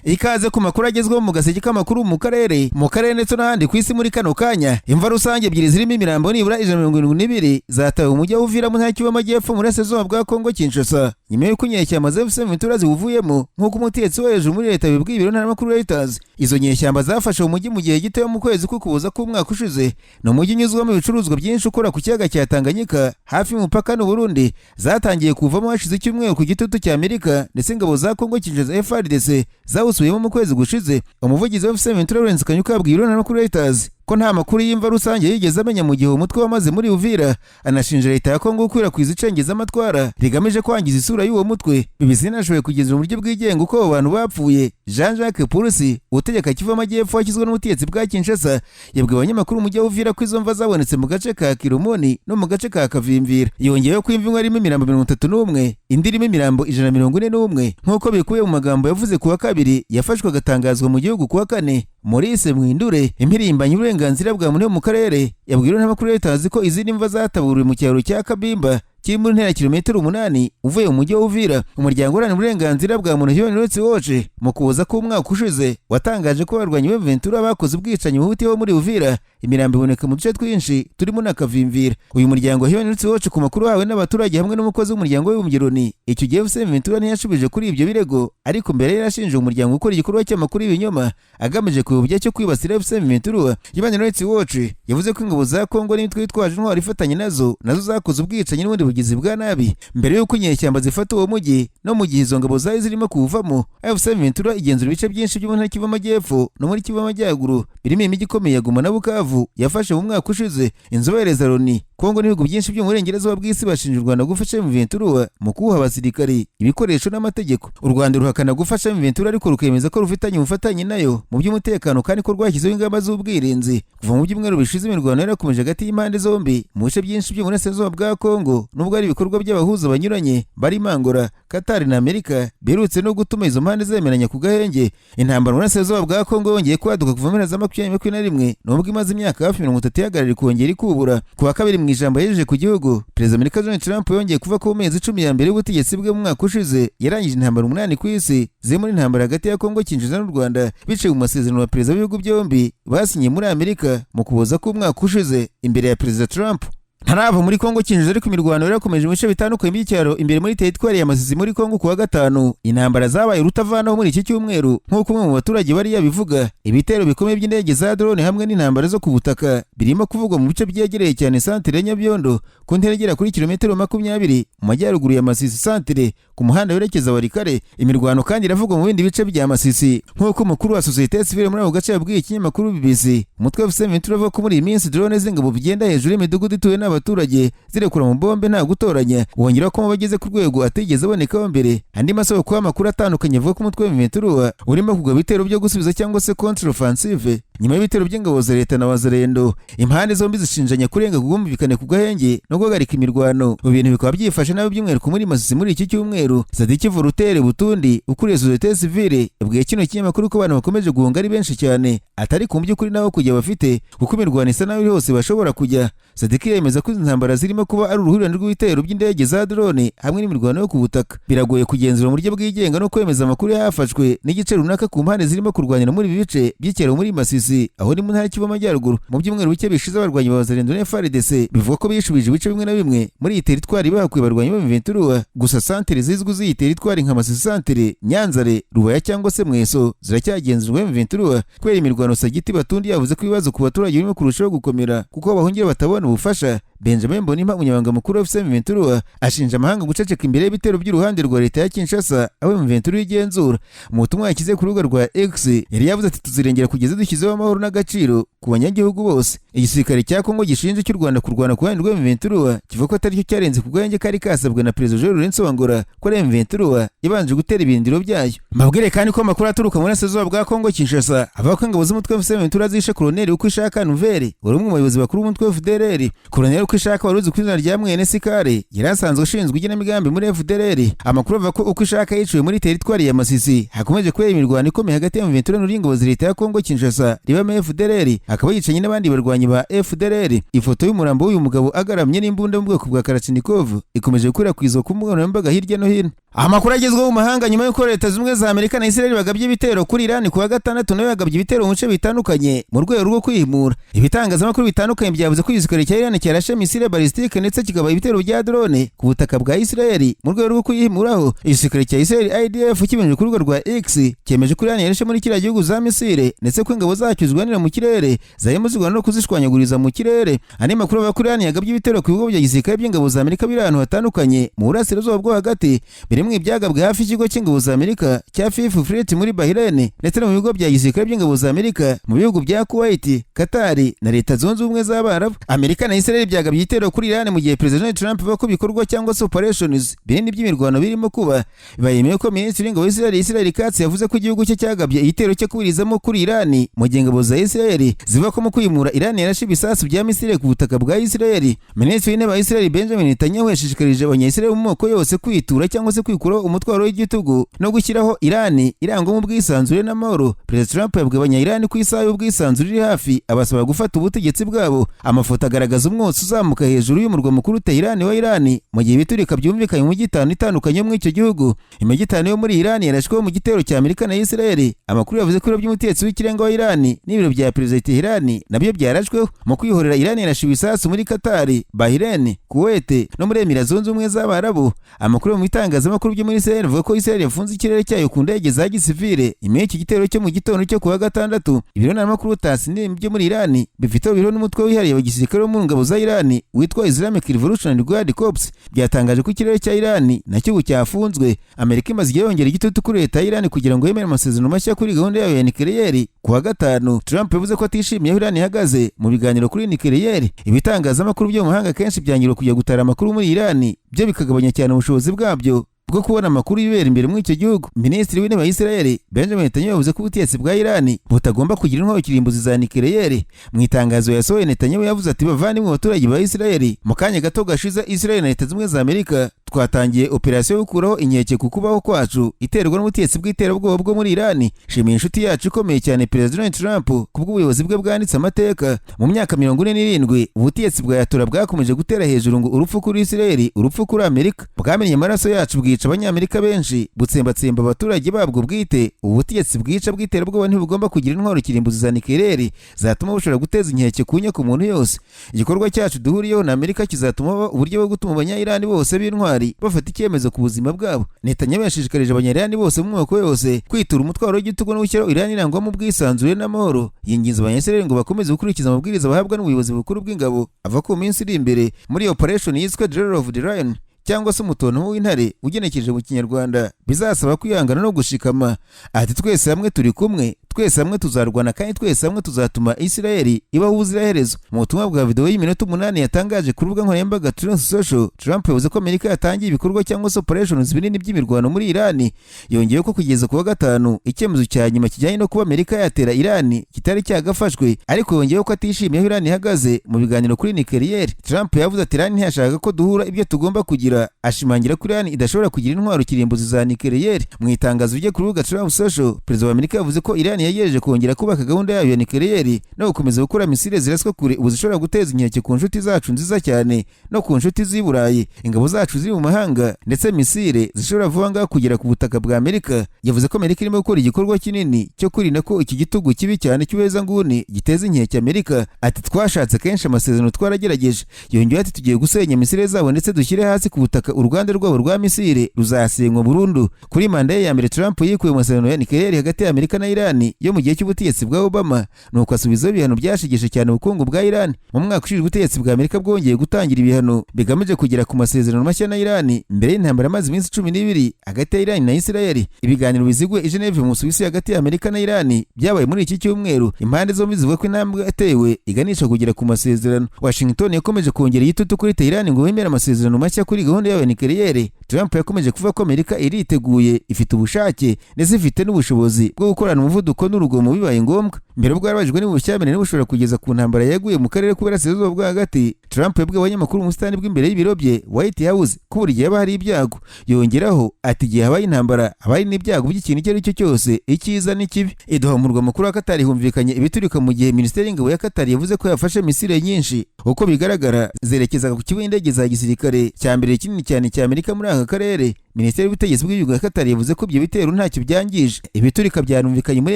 ikaze ku makuru agezweho mu gaseke k'amakuru mu karere ndetse n'ahandi ku isi muri kano kanya. Imva rusange ebyiri zirimo imirambo nibura 172 zatawe mu mujyi wa Uvira mu ntara y'Kivu y'Amajyepfo muri burasirazuba bwa Kongo Kinshasa, nyuma y'uko inyeshyamba za M23 ziwuvuyemo nk'uko umutetsi wo hejuru muri leta bibwiye ibiro ntaramakuru Reuters. Izo nyeshyamba zafashe umujyi mu gihe gito mu kwezi k'Ukuboza k'umwaka ushize. No mujyi unyuzwamo ibicuruzwa byinshi ukora ku kiyaga cya Tanganyika hafi y'umupaka n'u Burundi. Zatangiye kuvamo hashize icyumweru ku gitutu cya Amerika ndetse ingabo za Kongo Kinshasa FARDC zawusubiyemo mu kwezi gushize. Umuvugizi wa M23 Lawrence Kanyuka yabwiye ibiro ntaramakuru Reuters ko nta makuru y'imva rusange yigeze amenya mu gihe umutwe wamaze muri Uvira. Anashinja leta ya Kongo gukwirakwiza icengeza amatwara rigamije kwangiza isura y'uwo mutwe. BBC inashoboye kugenzura uburyo bw'igenga uko abo bantu bapfuye. Jean-Jacques Pulsi utegeka Kivu y'Amajyepfo wakizwe n'ubutegetsi bwa Kinshasa yabwiye abanyamakuru mu gihe Uvira ko izo mva zabonetse mu gace ka Kirumoni no mu gace ka Kavimvira. Yongeyeho ko imva harimo imirambo 31 indi irimo imirambo 141 nk'uko bikubiye mu magambo yavuze ku wa kabiri yafashwe agatangazwa mu gihugu ku wa kane. Maurice Mwindure impirimbanyi uburenganzira bwa muntu mu karere yabwira n'amakuru Reuters ko izindi mva zataburiwe mu cyaro cya Kabimba kiri muri ntera kilometero 8 uvuye mu mujyi wa Uvira. Umuryango uharanira uburenganzira bwa muntu Human Rights Watch mu Kuboza k'umwaka ushize watangaje ko abarwanyi ba M23 bakoze ubwicanyi buhutiyeho muri Uvira. Imirambo iboneka mu duce twinshi turimo na Kavimvira. Uyu muryango Human Rights Watch ku makuru hawe n'abaturage hamwe n'umukozi w'umuryango w'abibumbye Loni icyo gihe M23 ntiyashubije kuri ibyo birego, ariko mbere yarashinje umuryango gukora igikorwa cy'amakuru y'ibinyoma agamije kuyobya cyo kwibasira M23. Human Rights Watch yavuze ko ingabo za Kongo n'imitwe yitwaje intwaro ifatanye nazo zakoze ubwicanyi n'ubundi bugizi bwa nabi mbere y'uko inyeshyamba zifata uwo mujyi. No mu gihe izo ngabo zari zirimo kuwuvamo, M23 igenzura ibice byinshi byo mu ntara y'Kivu y'Amajyepfo no muri Kivu y'Amajyaruguru birimo imijyi ikomeye ya Goma na Bukavu yafashe mu mwaka ushize. Inzobere za Loni, Kongo n'ibihugu byinshi byo mu burengerazuba bw'isi bashinja u Rwanda gufasha M23 mu kuwuha abasirikari, ibikoresho n'amategeko. U Rwanda ruhakana gufasha M23 ariko rukemeza ko rufitanye ubufatanye nayo mu by'umutekano kandi ko rwashyizeho ingamba z'ubwirinzi. Kuva mu byumweru bishize imirwano yarakomeje hagati y'impande zombi mu bice byinshi byo mu burasirazuba bwa Kongo, nubwo ari ibikorwa by'abahuza banyuranye barimo Angola, Qatar na Amerika birutse no gutuma izo mpande zemeranya ku gahenge. Intambara mu burasirazuba bwa Kongo yongeye kwaduka kuva mu za 2021 nubwo imaze imyaka hafi 30 yagarira kongera ikubura. Ku wa kabiri mu ijambo yejeje ku gihugu, Perezida Amerika Donald Trump yongeye kuva ko mu mezi 10 ya mbere y'ubutegetsi bwe mu mwaka ushize yarangije intambara 8 ku isi zirimo intambara hagati ya Kongo Kinshasa n'u Rwanda biciye mu masezerano ya perezida w'ibihugu byombi basinye muri Amerika mu Kuboza k'umwaka ushize imbere ya Perezida Trump. Ntarava muri Kongo Kinshasa ariko imirwano yarakomeje mu bice bitandukanye by'icyaro imbere muri teritwari ya Masisi muri Kongo ku wa gatanu. Intambara zabaye rutavanaho muri iki cyumweru nk'uko umwe mu baturage bari yabivuga. Ibitero bikomeye by'indege za drone hamwe n'intambara zo ku butaka birimo kuvugwa mu bice byegereye cyane santere ya Nyabyondo ku ntera igera kuri kilometero 20 mu majyaruguru ya Masisi santere ku muhanda werekeza Warikare. Imirwano kandi iravugwa mu bindi bice bya Masisi nk'uko umukuru wa societe civile muri ako gace yabwiye ikinyamakuru BBC. Umutwe wa M23 uvuga ko muri iyi minsi drone z'ingabo bigenda hejuru y'imidugudu ituwe abaturage zirekura mu bombe nta gutoranya. Wongera ko bageze ku rwego atigeze abonekaho mbere. Andi masoko y'amakuru atandukanye avuga ko umutwe wa M23 urimo kugaba ibitero byo gusubiza cyangwa se contre offensive nyuma y'ibitero by'ingabo za leta na wazalendo. Impande zombi zishinjanya kurenga kugumvikane ku gahenge no guhagarika imirwano. Mu bintu bikaba byifashe nabi by'umwihariko muri Masisi muri iki cyumweru. Sadiki Vurutere Butundi ukuriye societe civile yabwiye kino kinyamakuru ko abantu bakomeje guhunga ari benshi cyane atari ku by'ukuri naho kujya bafite kuko imirwano isa naho hose bashobora kujya. Sadiki yemeza ko intambara zirimo kuba ari uruhurirane rw'ibitero by'indege za drone hamwe n'imirwano yo ku butaka. Biragoye kugenzura mu buryo bw'igenga no kwemeza amakuru yafashwe n'igice runaka ku mpande zirimo kurwanira muri ibi bice by'icyaro muri Masisi aho ni mu ntara y'Kivu y'Amajyaruguru. Mu byumweru bike bishize abarwanyi ba Wazalendo na FARDC bivuga ko bishubije ibice bimwe na bimwe muri iyi teritwari bahakuye abarwanyi ba M23. Gusa santere zizwi z'iyi teritwari nka Masisi santere, Nyanzare, Rubaya cyangwa se Mweso ziracyagenzurwa M23 kubera imirwano. Sagiti Batundi yavuze ko ibibazo ku baturage birimo kurushaho gukomera kuko bahungira batabona ubufasha. Benjamin Mbonimpa umunyamabanga mukuru wa M23 ashinja amahanga guceceka imbere y'ibitero by'uruhande rwa leta ya Kinshasa aho M23 igenzura. Mu butumwa yakize ku rubuga rwa X yari yavuze ati tuzirengera kugeza dushyizeho amahoro n'agaciro ku banyagihugu bose. Igisirikare cya Kongo gishinja cy'u Rwanda kurwana ku ruhande rwa M23 kivuga ko atari cyo cyarenze ku gahenge kari kasabwa na Perezida Joel Lorenzo Angola ko M23 yabanje gutera ibindiro byayo. Mbabwire kandi ko amakuru aturuka muri burasirazuba bwa Kongo Kinshasa avuga ko ingabo z'umutwe wa M23 zishe Colonel uko ishaka Nouvelle wari umwe mu bayobozi bakuru b'umutwe wa FDLR. Colonel uko ishaka waruzi ku izina rya Mwene Sikare yari asanzwe ashinzwe igenamigambi muri FDLR. Amakuru avuga ko uko ishaka yiciwe muri teritwari ya Masisi hakomeje kubera imirwano ikomeye hagati ya M23 n'ingabo za leta ya Kongo Kinshasa ribamo FDLR, akaba yicanye n'abandi barwanyi ba FDLR. Ifoto y'umurambo w'uyu mugabo agaramye n'imbunda mu bwoko bwa Kalashnikov ikomeje gukwirakwizwa ku mbuga nkoranyambaga hirya no hino. Amakuru agezweho mu mahanga nyuma y'uko Leta Zunze za Amerika na Israel bagabye ibitero kuri Iran ku wa gatandatu, nayo yagabye ibitero mu bice bitandukanye mu rwego rwo kwihimura. Ibitangazamakuru bitandukanye byavuze ko igisirikare cya Iran cyarashe misile balistike ndetse kigaba ibitero bya drone ku butaka bwa Israel mu rwego rwo kwihimuraho. Igisirikare cya Israel IDF kimenyesha ku rubuga rwa X cyemeje ko Iran yarashe muri kiriya gihugu za misile ndetse ko ingabo zacyo zirwanira mu kirere zayemo zirwana no kuzishwanyaguriza mu kirere. Andi makuru avuga ko Iran yagabye ibitero ku bigo bya gisirikare by'ingabo za Amerika biri ahantu hatandukanye mu burasirazuba bwo hagati, birimo ibyagabwe hafi y'ikigo cy'ingabo za Amerika cya Fifth Fleet muri Bahrain ndetse no mu bigo bya gisirikare by'ingabo za Amerika mu bihugu bya Kuwait, Qatar na Leta Zunze Ubumwe z'Abarabu. Amerika na Israel byagabye ibitero kuri Iran mu gihe President Trump avuga ko bikorwa cyangwa se operations binini by'imirwano birimo kuba. Bayemeye ko Minisitiri w'ingabo Israel Katz yavuze ko igihugu cye cyagabye igitero cyo kubirizamo kuri Iran mu gihe ingabo za Israel zivuga ko mu kwimura Iran yarashe ibisasu bya misile ku butaka bwa Israel. Minisitiri w'intebe wa Israel Benjamin Netanyahu yashishikarije abanya-Israel mu moko yose kwitura cyangwa se kwikuraho umutwaro w'igitugu no gushyiraho Iran irangwa mu bwisanzure n'amahoro. President Trump yabwiye abanya-Iran ku isaha y'ubwisanzure iri hafi, abasaba gufata ubutegetsi bwabo. Amafoto agaragaza umwotsi uzamuka hejuru y'umurwa mukuru Tehran wa Iran mu gihe ibiturika byumvikanye mu mijyi itandukanye muri icyo gihugu. Imijyi itanu yo muri Iran yarashweho mu gitero cya Amerika na Israel. Amakuru yavuze ko ibiro by'umutetsi w'ikirenga wa Iran n'ibiro bya Perezida Tehran nabyo byarashweho. Mu kwihorera Iran yarashe ibisasu muri Qatar, Bahrain, Kuwait no muri Emirates Zunze Ubumwe z'Abarabu. Amakuru mu bitangazamakuru byo muri Israel avuga ko Israel yafunze ikirere cyayo ku ndege za gisivile imeye iki gitero cyo mu gitondo cyo kuwa gatandatu. Ibiro n'amakuru TASS byo muri Iran bifite ibiro n'umutwe wihariye wa gisirikare wo mu ngabo za Iran witwa Islamic Revolutionary Guard Corps byatangaje ko ikirere cya Iran nacyo cyafunzwe. Amerika imaze igihe yongera igitutu kuri leta ya Iran kugira ngo yemere amasezerano mashya kuri gahunda yayo ya nucleaire. Kuwa gatanu Trump yavuze ko atishimiye aho Iran ihagaze mu biganiro kuri nucleaire. Ibitangazamakuru byo mu mahanga kenshi byangirwa kujya gutara amakuru muri Iran byo bikagabanya cyane ubushobozi bwabyo bwo kubona amakuru y'ibera imbere muri icyo gihugu. Minisitiri w'intebe wa Israel Benjamin Netanyahu yavuze ko ubutegetsi bwa Iran butagomba kugira intwaro kirimbuzi za nucleaire. Mu itangazo yasohoye Netanyahu yavuze ati bavandimwe abaturage ba Israel, mu kanya gato gashize Israel na Leta Zunze za Amerika twatangiye operasiyo yo gukuraho inkeke ku kubaho kwacu iterwa n'ubutegetsi bw'iterabwoba bwo muri Iran. Shimiye inshuti yacu ikomeye cyane President Trump kubw'ubuyobozi bwe bwanditse amateka. Mu myaka 47 ubutegetsi bwa Yatura bwakomeje gutera hejuru ngo urupfu kuri Israel, urupfu kuri Amerika. Bwamenye amaraso yacu bwica abanyamerika benshi, butsembatsemba abaturage babwo bwite. Ubutegetsi bwica bw'iterabwoba ntibugomba kugira intwaro kirimbuzi za nucleaire zatuma bushobora guteza inkeke kunya ku muntu yose. Igikorwa cyacu duhuriyeho na Amerika kizatuma uburyo bwo gutuma abanya-Iran bose b'intwari bafata icyemezo ku buzima bwabo. Netanyahu yashishikarije abanya-Iran bose mu moko yose kwitura umutwaro w'igitugu no gushyiraho Iran irangwa mu bwisanzure n'amahoro. Yinginze abanya-Israel ngo bakomeze gukurikiza amabwiriza bahabwa n'ubuyobozi bukuru bw'ingabo. Ava ku minsi iri imbere muri operation yiswe Dread of the Lion cyangwa se umutono w'intare ugenekereje mu Kinyarwanda bizasaba kwihangana no gushikama. Ati twese hamwe turi kumwe, twese hamwe tuzarwana kandi twese hamwe tuzatuma Israel ibaho ubuziraherezo. Mu butumwa bwa video y'iminota 8 yatangaje ku rubuga nkoranyambaga Truth Social, Trump yavuze ko Amerika yatangiye ibikorwa cyangwa se operations binini by'imirwano muri Iran. Yongeyeho ko kugeza kuwa gatanu icyemezo cya nyuma kijyanye no kuba Amerika yatera Iran kitari cyagafashwe, ariko yongeyeho ko atishimiye aho Iran ihagaze mu biganiro kuri nucleaire. Trump yavuze ati Iran ntiyashaka ko duhura ibyo tugomba kugira, ashimangira ko Iran idashobora kugira intwaro kirimbuzi za nucleaire. Mu itangazo rye ku rubuga Truth Social, Perezida wa Amerika yavuze ko Iran yagejeje kongera kubaka gahunda yayo ya nucleaire no gukomeza gukora misile ziraswa kure ubu zishobora guteza inkeke ku nshuti zacu nziza cyane no ku nshuti z'i Burayi, ingabo zacu ziri mu mahanga ndetse misile zishobora vuba ngaho kugera ku butaka bwa Amerika. Yavuze ko Amerika irimo gukora igikorwa kinini cyo kurinda ko iki gitugu kibi cyane cy'uweza nguni giteza inkeke Amerika. Ati twashatse kenshi amasezerano twaragerageje. Yongeyeho ati tugiye gusenya misile zabo ndetse dushyire hasi ku butaka uruganda rwabo rwa misile ruzasenywa burundu. Kuri manda ya mbere Trump yikuye mu masezerano ya nucleaire hagati ya Amerika na Iran yo mu gihe cy'ubutegetsi bwa Obama, nuko asubiza ibihano byashigishe cyane ubukungu bwa Iran. Mu mwaka ushize ubutegetsi bwa Amerika bwongeye gutangira ibihano bigamije kugera ku masezerano mashya na Iran mbere y'intambara maze iminsi 12 hagati ya Iran na Israel. Ibiganiro bizigwe i Geneve mu Suisse hagati ya Amerika na Iran byabaye muri iki cyumweru. Impande zombi zivuga ko intambwe yatewe iganisha kugera ku masezerano. Washington yakomeje kongera igitutu kuri Tehran ngo yemere amasezerano mashya kuri gahunda ya nucleaire. Trump yakomeje kuvuga ko Amerika iriteguye, ifite ubushake ndetse ifite n'ubushobozi bwo gukorana umuvuduko n'urugomo bibaye ngombwa. Mbere ubwo yarabajijwe niba ubushyamirane bushobora kugeza ku ntambara yaguye mu karere k'uburasirazuba bwo hagati, Trump yabwiye abanyamakuru mu busitani bw'imbere y'ibiro bye White House ko buri gihe haba hari ibyago. Yongeraho ati igihe habaye intambara haba hari n'ibyago by'ikintu icyo ari cyo cyose, icyiza n'ikibi. Idoha mu murwa mukuru wa Qatar humvikanye ibiturika mu gihe Minisiteri y'Ingabo ya Qatar yavuze ko yafashe misile nyinshi, uko bigaragara zerekezaga ku kibuga indege za gisirikare cya mbere kinini cyane cya Amerika muri aka karere. Minisiteri y'Ubutegetsi bw'igihugu ya Qatar yavuze ko ibyo bitero ntacyo byangije. Ibiturika byanumvikanye muri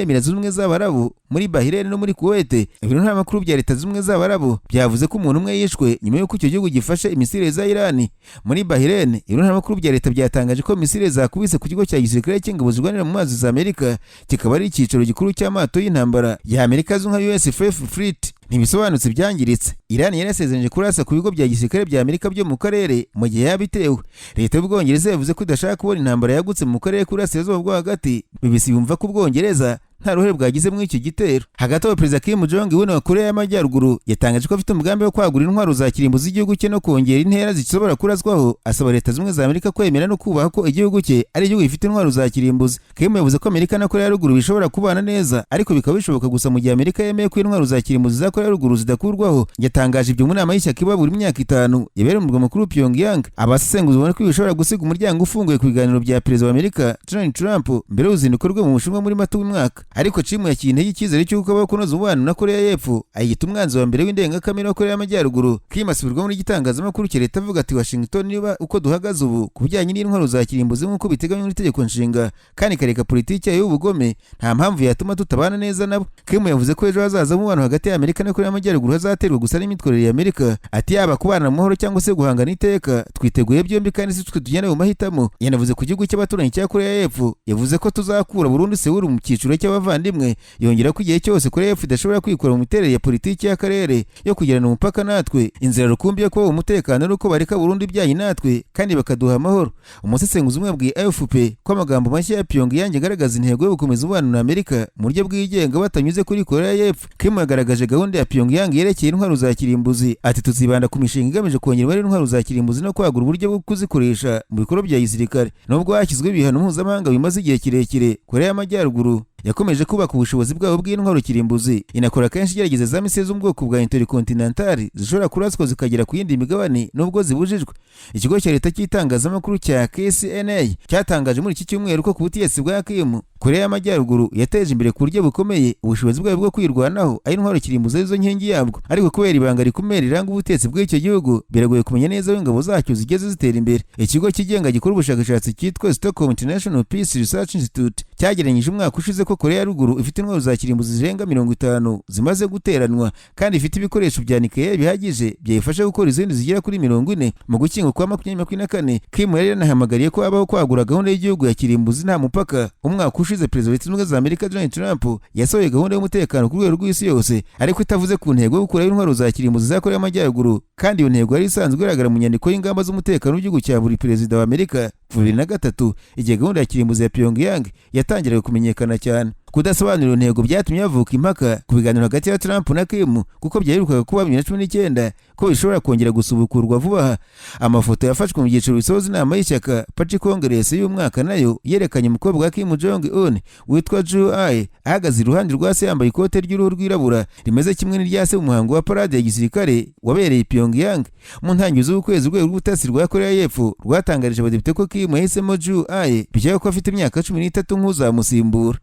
Emirates Zunze Ubumwe z'Abarabu, muri Bahrain no muri Kuwait. Ibiro ntaramakuru bya Leta Zunze Ubumwe z'Abarabu byavuze ko umuntu umwe yishwe nyuma y'uko icyo gihugu gifashe imisile za Iran. Muri Bahrain, ibiro ntaramakuru bya leta byatangaje ko misile zakubise ku kigo cya gisirikare cy'ingabo zirwanira mu mazi za Amerika, kikaba ari icyicaro gikuru cy'amato y'intambara ya Amerika azwi nka USAF Fleet. Ntibisobanutse ibyangiritse. Iran yarasezeranyije kurasa ku bigo bya gisirikare bya Amerika byo mu karere mu gihe yabitewe. Leta y'Ubwongereza yavuze ko idashaka kubona intambara yagutse mu karere k'uburasirazuba bwo hagati. BBC yumva ko Ubwongereza nta ruhare bwagize muri icyo gitero. Hagati aho Perezida Kim Jong Un wa Korea y'Amajyaruguru yatangaje ko afite umugambi wo kwagura intwaro za kirimbuzi z'igihugu cye no kongera intera zishobora kuraswaho, asaba Leta Zunze Ubumwe za Amerika kwemera no kubaha ko igihugu cye ari igihugu gifite intwaro za kirimbuzi. Kim yavuze ko Amerika na Korea ya Ruguru bishobora kubana neza, ariko bikaba bishoboka gusa mu gihe Amerika yemeye ko intwaro za kirimbuzi za Korea ya Ruguru zidakurwaho. Yatangaje ibyo mu nama y'ishyaka iba buri myaka 5 yabereye mu murwa mukuru Pyongyang. Abasesenguzi babona ko bishobora gusiga umuryango ufunguye ku biganiro bya Perezida wa Amerika Donald Trump mbere y'uruzinduko rwe mu Bushinwa muri Mata w'umwaka. Ariko Kim yakiye intege icyizere cy'uko abaho kunoza umubano na Korea y'Epfo, ayita umwanzi wa mbere w'indengakamere wa Korea y'Amajyaruguru. Kim asubirwa muri igitangazamakuru cya leta avuga ati Washington niba uko duhagaze ubu ku bijyanye n'intwaro za kirimbuzi nk'uko biteganywa n'itegeko nshinga kandi ikareka politiki yayo y'ubugome, nta mpamvu yatuma tutabana neza nabo. Kim yavuze ko ejo hazaza umubano hagati ya Amerika na Korea y'Amajyaruguru hazaterwa gusa n'imitwarire ya Amerika. Ati yaba kubana mu mahoro cyangwa se guhangana iteka, twiteguye byombi kandi si twe tugenda mu mahitamo. Yanavuze ku gihugu cy'abaturanyi cya Korea y'Epfo, yavuze ko tuzakura burundu Seoul mu cyiciro cy'abavandimwe. Yongera ko igihe cyose Korea y'Epfo idashobora kwikora mu miterere ya politiki y'akarere yo kugirana umupaka natwe, inzira rukumbi yo kuba umutekano ari uko bareka burundu ibyayi natwe kandi bakaduha amahoro. Umusesenguzi umwe yabwiye AFP ko amagambo mashya ya Pyongyang agaragaza intego yo gukomeza umubano na Amerika mu buryo bwigenga batanyuze kuri Korea y'Epfo. Kim yagaragaje gahunda ya Pyongyang yerekeye intwaro za kirimbuzi. Ati tuzibanda ku mishinga igamije kongera umubare w'intwaro za kirimbuzi no kwagura uburyo bwo kuzikoresha mu bikorwa bya gisirikare. Nubwo hashyizweho ibihano mpuzamahanga bimaze igihe kirekire, Korea y'Amajyaruguru yakomeje kubaka ubushobozi bwabo bw'intwaro kirimbuzi. Inakora kenshi igerageza za misile zo mu bwoko bwa intercontinental zishobora kuraswa zikagera ku yindi migabane nubwo zibujijwe. Ikigo cya leta cy'itangazamakuru cya KCNA cyatangaje muri iki cyumweru ko ku butegetsi bwa Kim, Korea y'Amajyaruguru yateje imbere ku buryo bukomeye ubushobozi bwayo bwo kwirwanaho ari intwaro kirimbuzi arizo nkingi yabwo. Ariko kubera ibanga rikomeye riranga ubutegetsi bw'icyo gihugu, biragoye kumenya neza aho ingabo zacyo zigeze zitera imbere. Ikigo kigenga gikora ubushakashatsi cyitwa Stockholm International Peace Research Institute cyagereranyije umwaka ushize ko Korea ya Ruguru ifite intwaro za kirimbuzi zirenga 50 zimaze guteranwa kandi ifite ibikoresho bya nucleaire bihagije byayifasha gukora izindi zigera kuri 40. Mu gukingo kwa 2024, Kim yari yanahamagariye ko habaho kwagura gahunda y'igihugu ya kirimbuzi nta mupaka. Umwaka ushize Perezida wa Leta Zunze Ubumwe za Amerika Donald Trump yasohoye gahunda y'umutekano ku rwego rw'isi yose, ariko itavuze ku ntego yo gukuraho intwaro za kirimbuzi za Korea y'Amajyaruguru, kandi iyo ntego yari isanzwe igaragara mu nyandiko y'ingamba z'umutekano w'igihugu cya buri perezida wa Amerika 2003, igihe gahunda ya kirimbuzi ya Pyongyang yatangiraga kumenyekana cyane. Kudasobanura intego byatumye havuka impaka ku biganiro hagati ya Trump na Kim, kuko byaherukaga kuba 2019 ko bishobora kongera gusubukurwa vuba aha. Amafoto yafashwe mu byiciro bisoza inama y'ishyaka Party Congress y'umwaka nayo yerekanye umukobwa wa Kim Jong Un witwa Joo Ae ahagaze iruhande rwa se yambaye ikote ry'uruhu rwirabura rimeze kimwe n'irya se mu muhango wa parade ya gisirikare wabereye Pyongyang. Mu ntangiriro z'ukwezi urwego rw'ubutasi rwa Korea y'Epfo rwatangarije abadepite ko Kim yahisemo Joo Ae bikekwa ko afite imyaka 13 nk'uzamusimbura.